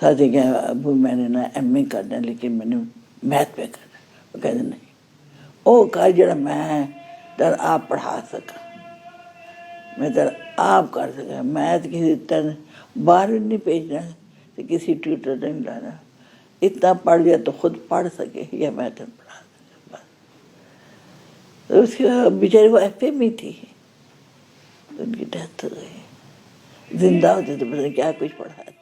ساتھی کہ ابو میں نے نا ایم اے کرنا لیکن میں نے میتھ پہ کرنا. وہ کہتے نہیں وہ کہا جڑا میں تر آپ پڑھا سکا میں تر آپ کر سکا میتھ کسی طرح باہر نہیں بھیجنا کسی ٹیوٹر نہیں لانا اتنا پڑھ لیا تو خود پڑھ سکے یا میں تر پڑھا سکا. تو اس کے بیچاری وہ ایف اے میں تھی ان کی ڈیتھ ہو گئی. زندہ ہوتے تو پتہ کیا کچھ پڑھاتے.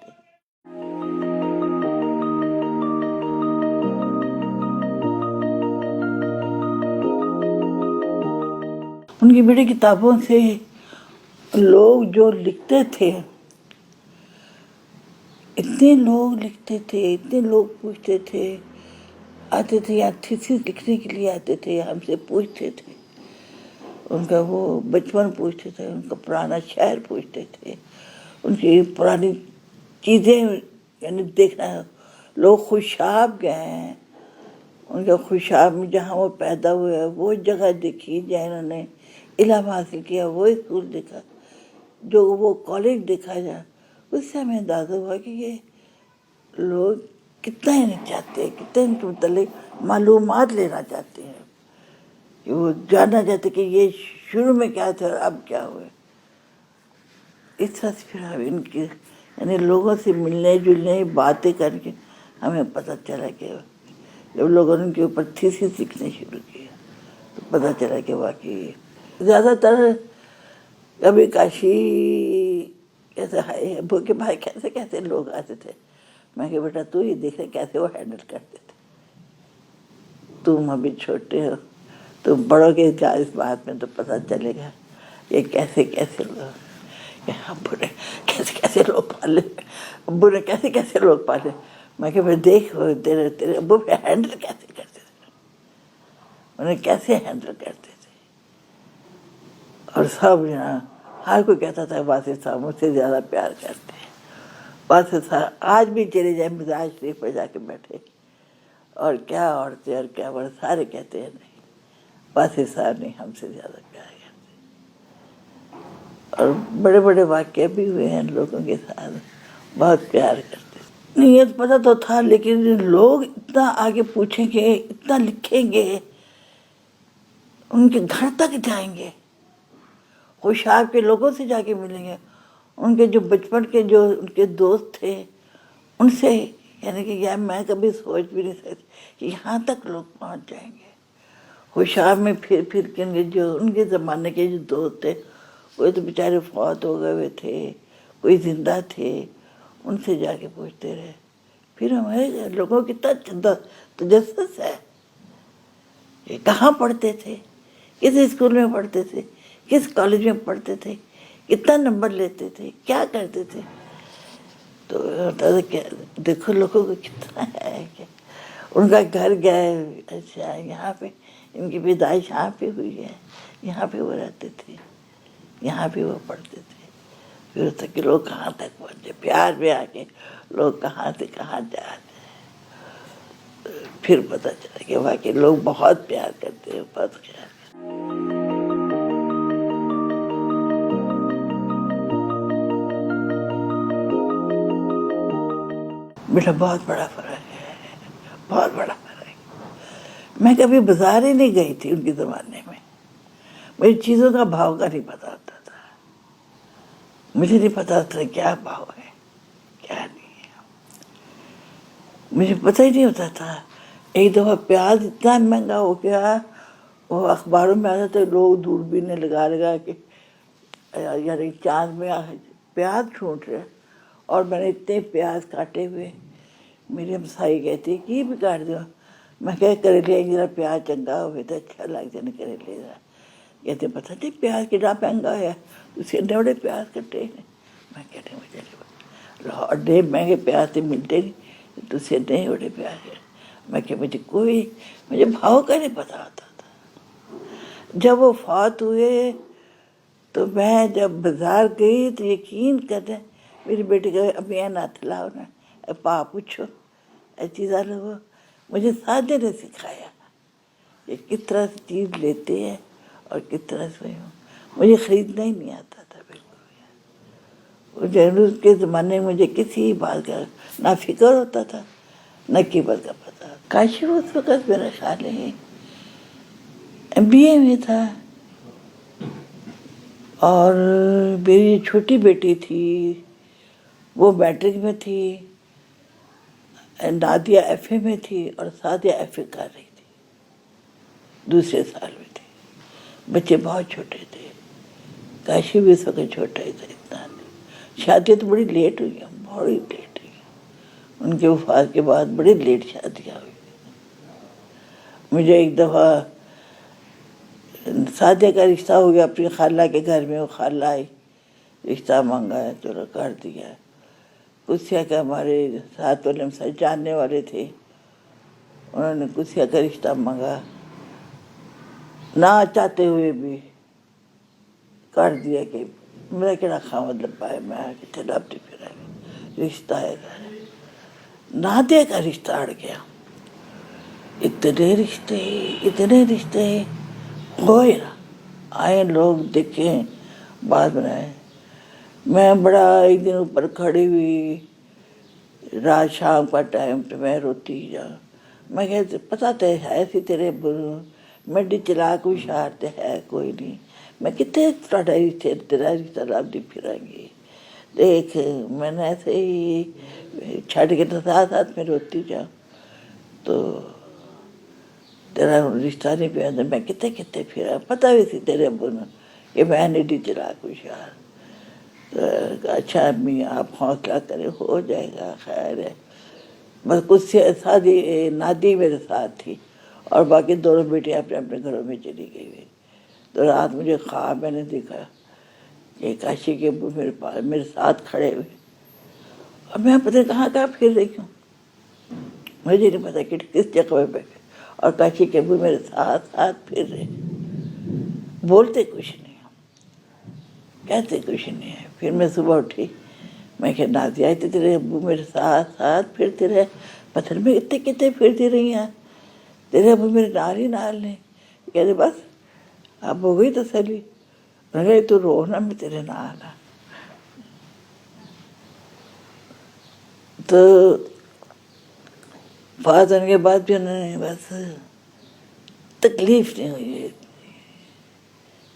ان کی بڑی کتابوں سے لوگ جو لکھتے تھے اتنے لوگ لکھتے تھے اتنے لوگ پوچھتے تھے آتے تھے یا تھیسس لکھنے کے لیے آتے تھے ہم سے پوچھتے تھے ان کا وہ بچپن پوچھتے تھے ان کا پرانا شہر پوچھتے تھے ان کی پرانی چیزیں یعنی دیکھنا. لوگ خوشاب گئے ہیں ان کے خوشاب میں جہاں وہ پیدا ہوئے وہ جگہ دیکھی جہاں انہوں نے علم حاصل کیا وہ اسکول دیکھا جو وہ کالج دیکھا جا. اس سے ہمیں اندازہ ہوا کہ یہ لوگ کتنا انہیں چاہتے ہیں کتنا ان کے متعلق معلومات لینا چاہتے ہیں کہ وہ جاننا چاہتے کہ یہ شروع میں کیا تھا اور اب کیا ہوئے. اس طرح سے پھر ہم ان کی یعنی لوگوں سے ملنے جلنے باتیں کر کے ہمیں پتہ چلا کہ جب لوگوں نے ان کے اوپر تھیسس لکھنے شروع کیا تو پتہ چلا کہ واقعی زیادہ تر کبھی کاشی کیسے ابو کے بھائی کیسے کیسے لوگ آتے تھے. میں کہ بیٹا تو ہی دیکھ رہے کیسے وہ ہینڈل کرتے تھے. تم ابھی چھوٹے ہو تم بڑوں گے اس بات میں تو پتہ چلے گا یہ کیسے کیسے لوگ ابو نے کیسے کیسے لوگ پالے ابو نے کیسے کیسے لوگ پالے. میں کہ بھائی دیکھ تیرے ابو پہ ہینڈل کیسے کرتے تھے انہیں کیسے ہینڈل کرتے تھے. اور سب یہاں ہر کوئی کہتا تھا واسف صاحب مجھ سے زیادہ پیار کرتے ہیں. واسف صاحب آج بھی چلے جائیں مزاج شریف پر جا کے بیٹھے اور کیا عورتیں اور کیا بڑے سارے کہتے ہیں نہیں واسف صاحب نہیں ہم سے زیادہ پیار کرتے. اور بڑے بڑے واقعے بھی ہوئے ہیں لوگوں کے ساتھ بہت پیار کرتے. نیت پتہ تو تھا لیکن لوگ اتنا آگے پوچھیں گے اتنا لکھیں گے ان کے گھر تک جائیں گے خوشاب کے لوگوں سے جا کے ملیں گے ان کے جو بچپن کے جو ان کے دوست تھے ان سے یعنی کہ یار میں کبھی سوچ بھی نہیں سکتی کہ یہاں تک لوگ پہنچ جائیں گے. خوشاب میں پھر کے جو ان کے زمانے کے جو دوست تھے وہ تو بیچارے فوت ہو گئے ہوئے تھے کوئی زندہ تھے ان سے جا کے پوچھتے رہے. پھر ہمارے لوگوں کی تجسس ہے کہ کہاں پڑھتے تھے کس اسکول میں پڑھتے تھے کس کالج میں پڑھتے تھے کتنا نمبر لیتے تھے کیا کرتے تھے. تو دیکھو لوگوں کو کتنا ہے کہ ان کا گھر گئے اچھا یہاں پہ ان کی پیدائش یہاں پہ ہوئی ہے یہاں پہ وہ رہتے تھے یہاں پہ وہ پڑھتے تھے. پھر تک کہ لوگ کہاں تک پہنچے پیار میں آ کے لوگ کہاں سے کہاں جاتے ہیں. پھر پتہ چلا کہ واقعی لوگ بہت پیار کرتے ہیں بہت خیال کرتے. بیٹا بہت بڑا فرق ہے بہت بڑا فرق ہے. میں کبھی بازار ہی نہیں گئی تھی ان کے زمانے میں مجھے چیزوں کا بھاؤ کا نہیں پتا ہوتا تھا مجھے نہیں پتا تھا کیا بھاؤ ہے کیا نہیں ہے مجھے پتہ ہی نہیں ہوتا تھا. ایک دفعہ پیاز اتنا مہنگا ہو گیا وہ اخباروں میں آتا تھا لوگ دوربینیں لگا لگا کے یعنی چاند میں پیاز ڈھونڈ رہے اور میں نے اتنے پیاز کاٹے ہوئے. میری ہمسائی کہتی کہ یہ بھی کاٹ دو. میں کریلے ذرا پیاز چنگا ہوئے تو اچھا لگ جائے کریلے ذرا کہتے پتہ نہیں پیاز کتنا مہنگا ہے اسے اتنے بڑے پیاز کٹے ہیں. میں کہتے مجھے لاہور ڈھیر مہنگے پیاز تو ملتے نہیں تو اسے اتنے بڑے پیاز ہیں. میں کہ مجھے بھاؤ کا نہیں پتا ہوتا تھا. جب وہ فوت ہوئے تو میں جب بازار گئی تو یقین کریں میری بیٹی کہ امی نہ لاؤ نا پا پوچھو چیزاں لوگوں مجھے سادے نے سکھایا کہ کس طرح سے چیز لیتے ہیں اور کس طرح سے مجھے خریدنا ہی نہیں آتا تھا بالکل. اس کے زمانے میں مجھے کسی بات کا نہ فکر ہوتا تھا نہ قیمت کا پتہ. کاشف اس وقت میرا خیال ہے BA میں تھا، اور میری چھوٹی بیٹی تھی وہ میٹرک میں تھی، نادیہ FA میں تھی، اور سعدیہ FA کر رہی تھی، دوسرے سال میں تھی. بچے بہت چھوٹے تھے. کاشف بھی اس وقت چھوٹا ہی تھا، اتنا نہیں. شادیاں تو بڑی لیٹ ہوئی ہیں، بڑی لیٹ ہوئی ہیں. ان کے وفات کے بعد بڑی لیٹ شادیاں ہوئی. مجھے ایک دفعہ سعدیہ کا رشتہ ہو گیا اپنی خالہ کے گھر میں. وہ خالہ آئی، رشتہ منگایا، چلو کر دیا. قدسیہ کا ہمارے ساتھ والے سے جاننے والے تھے، انہوں نے قدسیہ کا رشتہ منگا، نہ چاہتے ہوئے بھی کر دیا کہ میرا کہڑا خامد لبا ہے، میں کتنے لبتی پھر رشتہ ہے. نادیہ کا رشتہ اڑ گیا. اتنے رشتے ہوئے نا، آئے لوگ دیکھیں، بات بنائے. میں بڑا ایک دن اوپر کھڑی ہوئی، رات شام کا ٹائم پہ میں روتی جاؤں. میں کہتے پتہ تو ہے ایسی تیرے میڈی چلاک ہوشیار تے ہے کوئی نہیں، میں کتنے تیرا رشتہ لبتی پھراں گی. دیکھ میں نے ایسے ہی چھٹ کے ساتھ ساتھ میں روتی جاؤں تو تیرا رشتہ نہیں پہ. میں کتنے پھرا، پتہ بھی تھی تیرے ابو نے کہ میں نہیں چلاک ہوشیار. اچھا امی آپ حوصلہ کریں، ہو جائے گا، خیر ہے. بس کچھ شادی نادی میرے ساتھ تھی، اور باقی دونوں بیٹیاں اپنے اپنے گھروں میں چلی گئی ہوئی. تو رات مجھے خواب میں نے دیکھا کہ کاشی کے ابو میرے پاس میرے ساتھ کھڑے ہوئے، اور میں پتہ کہاں پھر رہی ہوں، مجھے نہیں پتا کہ کس جگہ پہ، اور کاشی کے ابو میرے ساتھ ساتھ پھر رہے. بولتے کچھ نہیں، کہتے کچھ نہیں ہے. پھر میں صبح اٹھی، میں کہ نازیہ آئی تیرے ابو میرے ساتھ ساتھ پھرتے رہے. پتھر میں کتنے پھرتی رہی ہیں، تیرے ابو میرے نال ہی نال نے. کہتے بس اب ہو گئی تسلی. میں کہا تو رو نا، میں تیرے نال ہاں. تو فوت ہونے کے بعد بھی انہوں نے بس تکلیف نہیں ہوئی.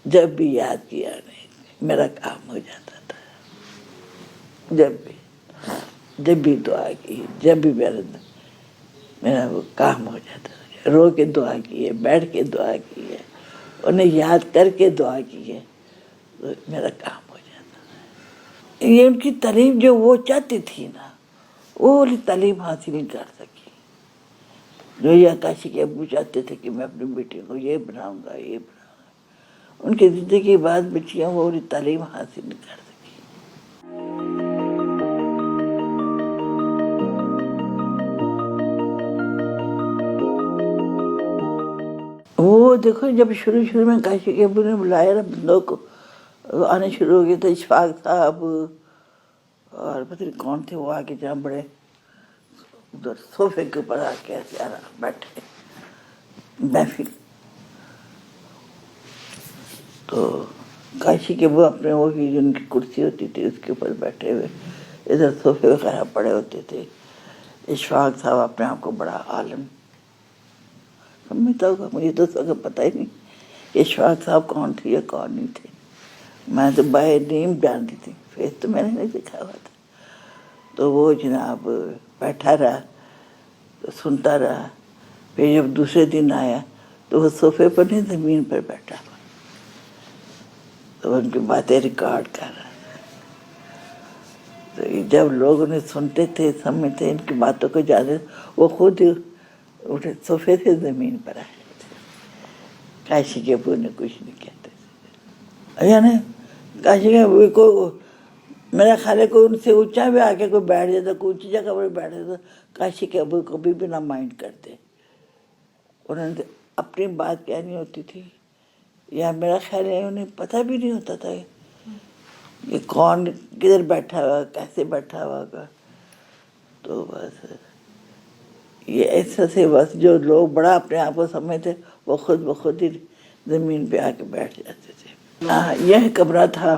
جب بھی یاد کیا نہیں میرا کام ہو جاتا تھا. جب بھی دعا کی، جب بھی میرا وہ کام ہو جاتا تھا. رو کے دعا کی ہے، بیٹھ کے دعا کی ہے، انہیں یاد کر کے دعا کی ہے، تو میرا کام ہو جاتا تھا. یہ ان کی تعلیم جو وہ چاہتی تھی نا، وہ والی تعلیم حاصل نہیں کر سکی. جو یہ کاشی کے ابو چاہتے تھے کہ میں اپنی بیٹی کو یہ بناؤں گا، یہ بناؤں گا، ان کی زندگی کے بعد بچیاں وہ والی تعلیم حاصل نہیں کر سکی. وہ دیکھو جب شروع میں کاشی کے ابو نے بلایا نا بندوں کو، آنے شروع ہو گئے تھے. اشفاق صاحب اور پتہ نہیں کون تھے، وہ آگے جہاں بڑے ادھر صوفے کے اوپر آ کے ایسے آرام بیٹھے محفل. تو کاشی کے وہ اپنے وہی جو ان کی کرسی ہوتی تھی اس کے اوپر بیٹھے ہوئے، ادھر صوفے وغیرہ پڑے ہوتے تھے. اشفاق صاحب اپنے آپ کو بڑا عالم سمجھتا ہوگا، مجھے تو اس وقت پتہ ہی نہیں کہ اشفاق صاحب کون تھے یا کون نہیں تھے. میں تو بائی نیم جانتی تھی، فیس تو میں نے نہیں دیکھا ہوا تھا. تو وہ جناب بیٹھا رہا تو سنتا رہا. پھر جب دوسرے دن آیا تو وہ صوفے پر نہیں زمین پر بیٹھا ہوا، تو ان کی باتیں ریکارڈ کر رہا. تو جب لوگ انہیں سنتے تھے، سمجھتے ان کی باتوں کو جانے، وہ خود اٹھے صوفے سے زمین پر آئے. کاشی کے ابو نے کچھ نہیں کہتے تھے، یعنی کاشی کے ابو کو میرا خیال ہے کوئی ان سے اونچا بھی آ کے کوئی بیٹھ جاتا، کوئی اونچی جگہ پر بیٹھ جاتا، کاشی کے ابو کو بھی نہ مائنڈ کرتے. انہوں نے اپنی بات کہنی ہوتی تھی، یا میرا خیال ہے انہیں پتہ بھی نہیں ہوتا تھا کہ کون کدھر بیٹھا ہوا، کیسے بیٹھا ہوا ہوگا. تو بس یہ ایسا سے بس جو لوگ بڑا اپنے آپ کو سمجھتے وہ خود بخود ہی زمین پہ آ کے بیٹھ جاتے تھے. یہ کمرہ تھا